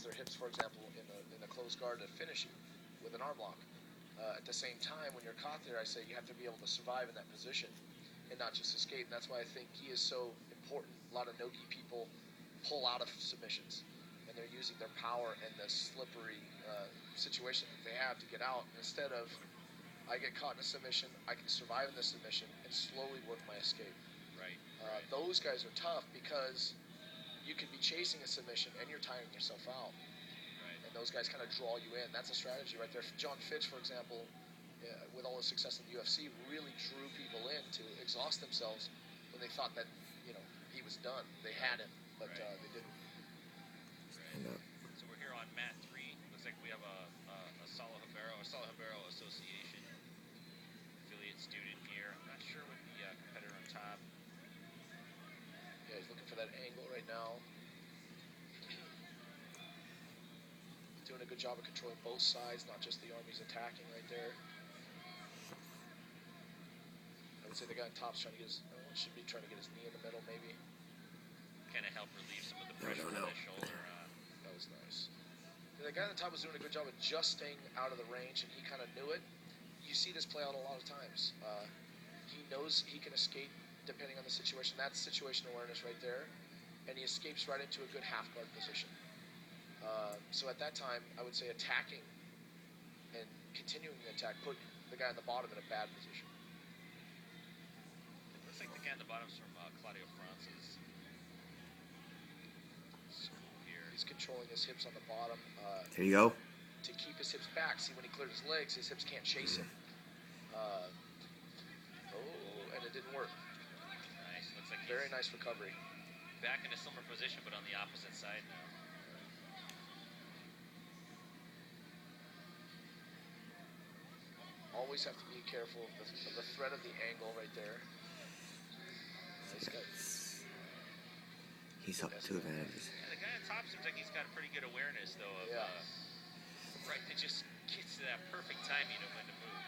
their hips, for example, in a closed guard to finish you with an arm lock. At the same time, when you're caught there, I say you have to be able to survive in that position and not just escape. And that's why I think he is so important. A lot of no-gi people pull out of submissions, and they're using their power and the slippery situation that they have to get out. And instead of, I get caught in a submission, I can survive in the submission and slowly work my escape. Right. Those guys are tough because you can be chasing a submission and you're tiring yourself out. Right. And those guys kind of draw you in. That's a strategy right there. John Fitch, for example, with all his success in the UFC, really drew people in to exhaust themselves when they thought that, he was done. They had him, but they didn't. Right. So we're here on mat 3. Looks like we have a Sala Hibero Association affiliate student here. I'm not sure what the competitor on top. Yeah, he's looking for that angle right now. Doing a good job of controlling both sides, not just the arm he's attacking right there. I would say the guy on top's trying to get should be trying to get his knee in the middle, maybe. Kind of help relieve some of the pressure on the shoulder. That was nice. The guy on the top was doing a good job of just staying out of the range, and he kind of knew it. You see this play out a lot of times. He knows he can escape depending on the situation. That's situation awareness right there. And he escapes right into a good half guard position. So at that time, I would say attacking and continuing the attack put the guy on the bottom in a bad position. It looks like the guy on the bottom is from Claudio France's school here. He's controlling his hips on the bottom. There you go. To keep his hips back. See, when he cleared his legs, his hips can't chase him. And it didn't work. Nice. Looks like very nice recovery. Back in a similar position, but on the opposite side now. Always have to be careful of the threat of the angle right there. Nice guy. He's up 2 advantages. Yeah, the guy on top seems like he's got a pretty good awareness, though, of right, it just gets to that perfect timing of when to move.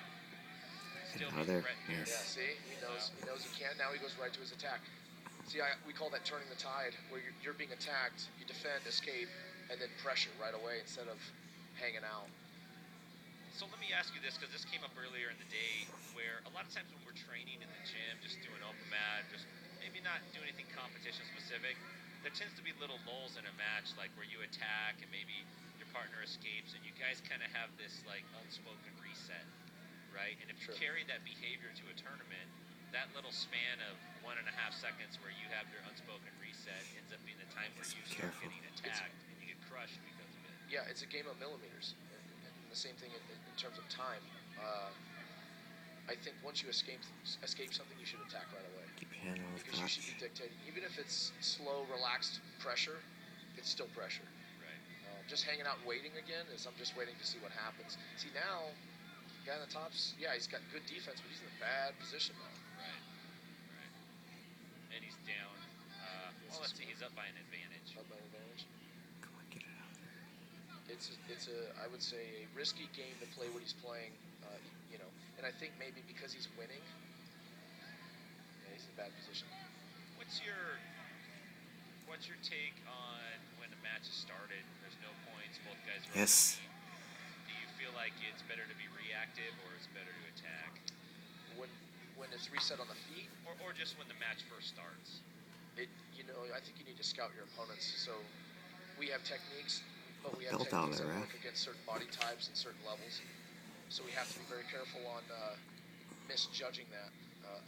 Still Another, Yeah, see, he knows he can't. Now he goes right to his attack. See, we call that turning the tide, where you're being attacked, you defend, escape, and then pressure right away instead of hanging out. So let me ask you this, because this came up earlier in the day, where a lot of times when we're training in the gym, just doing open mat, just maybe not doing anything competition specific, there tends to be little lulls in a match, like where you attack and maybe your partner escapes, and you guys kind of have this like unspoken reset, right? And if you carry that behavior to a tournament, that little span of 1.5 seconds where you have your unspoken reset ends up being the time where you start getting attacked and you get crushed because of it. Yeah, it's a game of millimeters. The same thing in terms of time. I think once you escape something, you should attack right away. Keep your hand on his because you should be dictating. Even if it's slow, relaxed pressure, it's still pressure. Right. Just hanging out waiting again is I'm just waiting to see what happens. See, now, the guy on the top's, he's got good defense, but he's in a bad position now. Right. And he's down. Let's see, he's up by an advantage. Up by an advantage. Come on, get it out there. It's I would say, a risky game to play what he's playing, and I think maybe because he's winning, he's in a bad position. What's your take on when the match is started? There's no points, both guys are Yes. Do you feel like it's better to be reactive or it's better to attack? When it's reset on the feet? Or just when the match first starts? I think you need to scout your opponents. So we have techniques, but we have Built techniques that right? work against certain body types and certain levels. So we have to be very careful on misjudging that.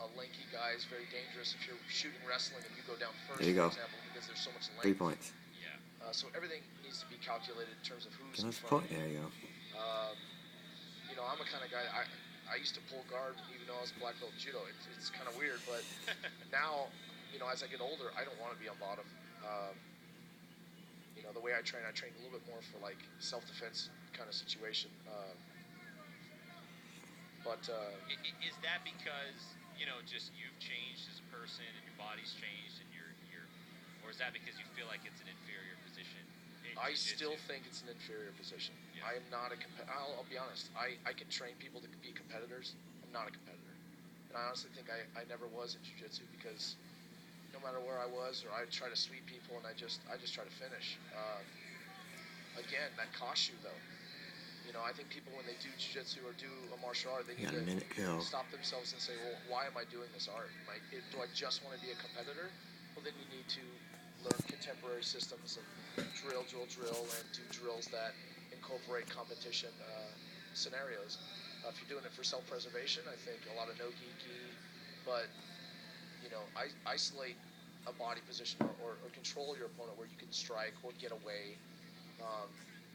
A lanky guy is very dangerous if you're shooting wrestling and you go down first, for example, because there's so much length. 3 points. Yeah. So everything needs to be calculated in terms of who's in Let's front. There you go. I'm a kind of guy, I used to pull guard even though I was black belt in judo. It's kind of weird, but now, as I get older, I don't want to be on bottom. The way I train a little bit more for like self-defense kind of situation. Is that because just you've changed as a person and your body's changed and or is that because you feel like it's an inferior position? I still think it's an inferior position. Yeah. I am not a competitor. I'll be honest. I can train people to be competitors. I'm not a competitor, and I honestly think I never was in jiu-jitsu because no matter where I was, or I try to sweep people, and I just try to finish. again, that costs you though. You know, I think people when they do jiu-jitsu or do a martial art, they You need got a minute to go. to stop themselves and say, well, why am I doing this art? Do I just want to be a competitor? Well, then you need to learn contemporary systems and drill, and do drills that incorporate competition scenarios. If you're doing it for self-preservation, I think a lot of no-gi, but you know, isolate a body position or control your opponent where you can strike or get away.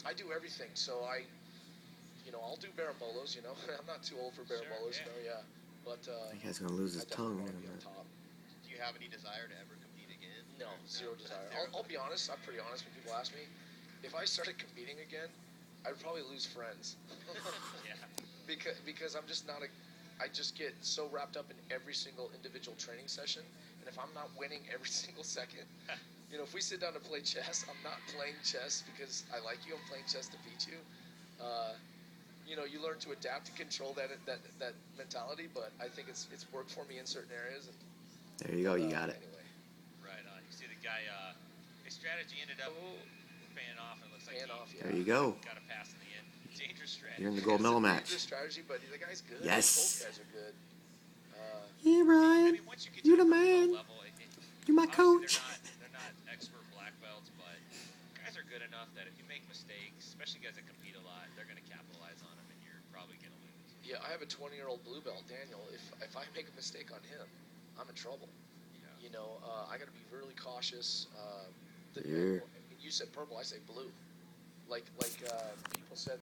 I do everything, so I'll do barambolos. You know, I'm not too old for barambolos. Sure, Yeah. But That guy's gonna lose his I definitely tongue. want to be on top. Do you have any desire to ever compete again? No, zero desire. I'll be honest. I'm pretty honest when people ask me. If I started competing again, I'd probably lose friends. Yeah. Because I'm just not I just get so wrapped up in every single individual training session, and if I'm not winning every single second, you know, if we sit down to play chess, I'm not playing chess because I like you. I'm playing chess to beat you. You know, you learn to adapt and control that mentality, but I think it's worked for me in certain areas. And, There you go. You got it. Anyway, Right on. You see the guy, his strategy ended up paying off, and it looks like Paying off, yeah. There you go. got a pass in the end. Dangerous strategy. You're in the gold medal match. It's a strategy, but the guy's good. Yes. Both guys are good. Hey, I Brian. mean, once you get You to the the purple man. belt level, You're my obviously coach. They're not expert black belts, but guys are good enough that if you make mistakes, especially guys that compete a lot, they're going to capitalize on them, and you're probably going to lose. Yeah, I have a 20-year-old blue belt, Daniel. If I make a mistake on him, I'm in trouble. Yeah. You know, I got to be really cautious. Yeah. You said purple, I say blue. Like people said.